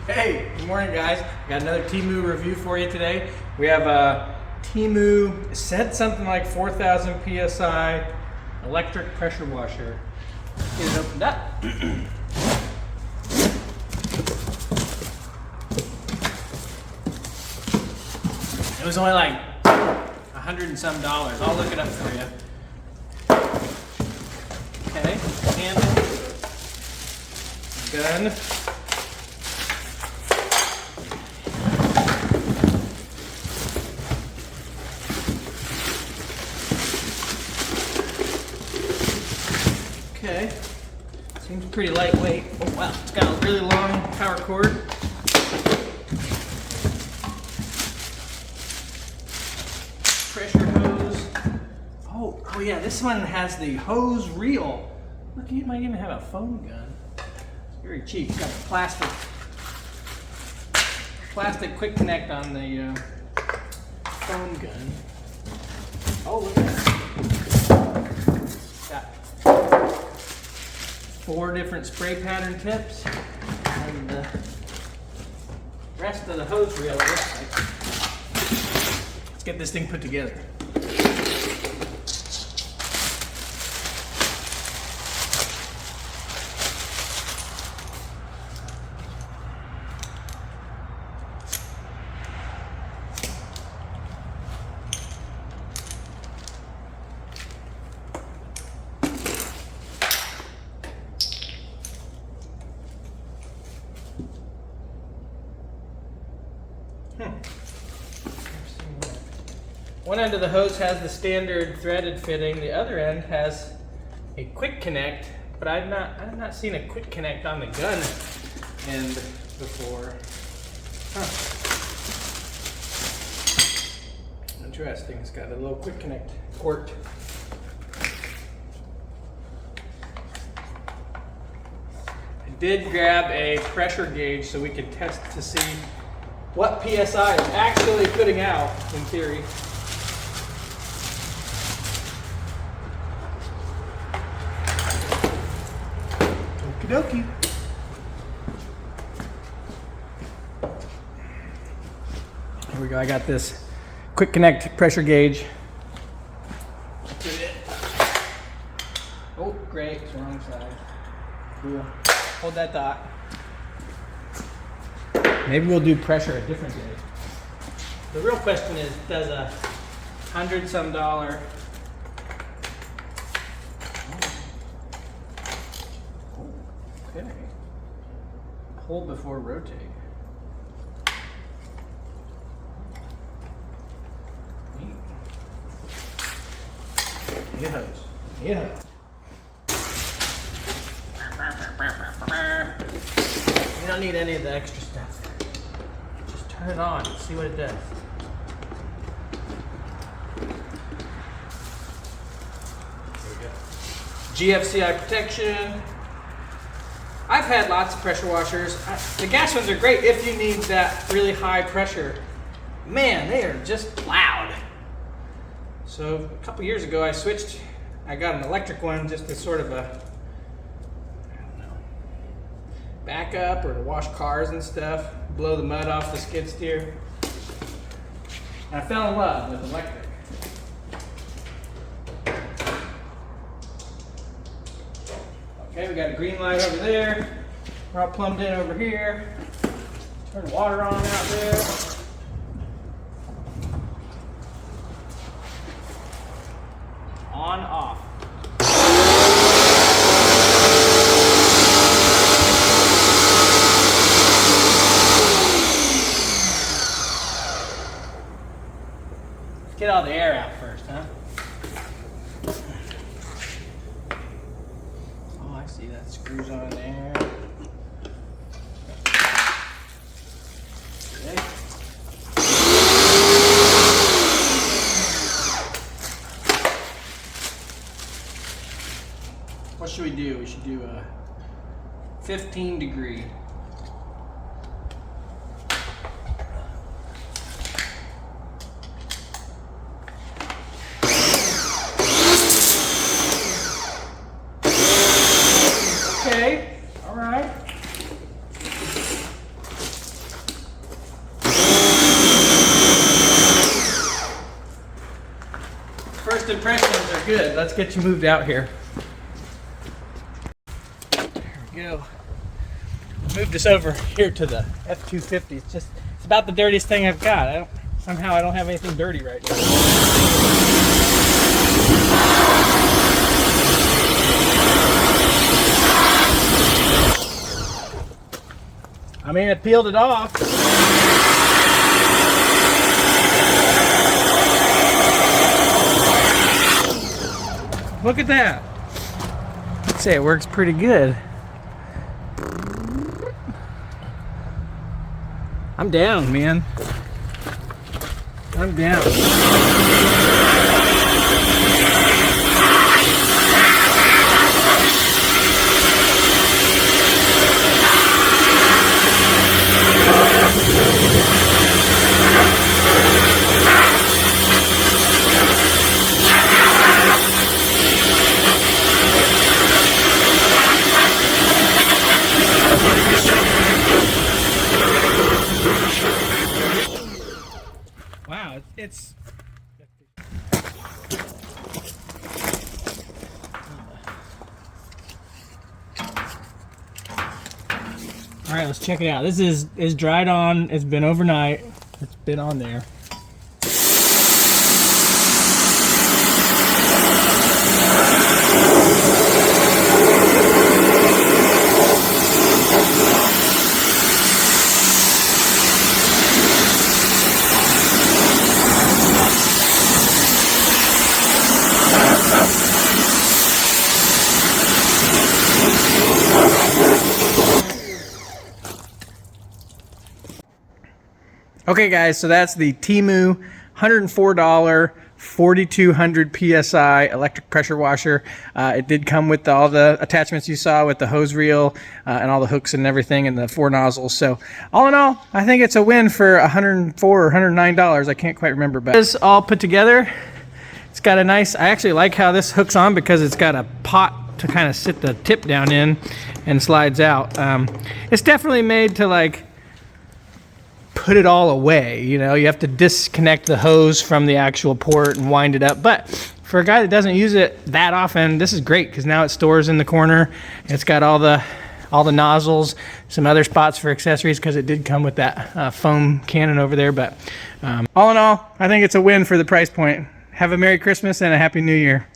Hey, good morning guys. Got another TEMU review for you today. We have a TEMU, said something like 4,000 PSI electric pressure washer. Get it opened up. It was only like $100 and some. I'll look it up for you. Okay, handle, gun. Okay, seems pretty lightweight. Oh wow, it's got a really long power cord. Pressure hose. Oh yeah, this one has the hose reel. Look, you might even have a foam gun. It's very cheap. It's got a plastic quick connect on the foam gun. Oh, look at that. Got 4 different spray pattern tips, and the rest of the hose reel looks like. Let's get this thing put together. One end of the hose has the standard threaded fitting. The other end has a quick connect, but I've not seen a quick connect on the gun end before. Huh. Interesting. It's got a little quick connect port. I did grab a pressure gauge so we could test to see what PSI is actually putting out in theory. Okie dokie. Here we go. I got this quick connect pressure gauge. Put it. Oh, great. It's the wrong side. Cool. Hold that thought. Maybe we'll do pressure a different day. The real question is, does $100 and some okay, pull before rotate. Neat. Yeah. You don't need any of the extra stuff. Just turn it on and see what it does. There we go. GFCI protection. I've had lots of pressure washers. The gas ones are great if you need that really high pressure. Man, they are just loud. So a couple years ago I switched. I got an electric one just as sort of a backup or to wash cars and stuff, blow the mud off the skid steer. And I fell in love with electric. Okay, we got a green light over there. We're all plumbed in over here. Turn the water on out there. On, off. Get all the air out first, huh? Oh, I see that screws on there. Okay. What should we do? We should do a 15 degree. Okay, all right. good. Let's get you moved out here. There we go. Move this over here to the F-250. It's about the dirtiest thing I've got. Somehow I don't have anything dirty right now. I mean, I peeled it off. Look at that. I'd say it works pretty good. I'm down, man. I'm down. Wow, it's all right, let's check it out. This is dried on. It's been overnight. It's been on there. Okay guys, so that's the TEMU $104 4200 PSI electric pressure washer. It did come with all the attachments you saw with the hose reel and all the hooks and everything and the 4 nozzles. So all in all, I think it's a win for $104 or $109. I can't quite remember, but it's all put together. It's got a nice, I actually like how this hooks on because it's got a pot to kind of sit the tip down in and slides out. It's definitely made to like put it all away, you know. You have to disconnect the hose from the actual port and wind it up, but for a guy that doesn't use it that often, this is great because now it stores in the corner. It's got all the nozzles, some other spots for accessories because it did come with that foam cannon over there. But all in all, I think it's a win for the price point. Have a Merry Christmas and a Happy New Year.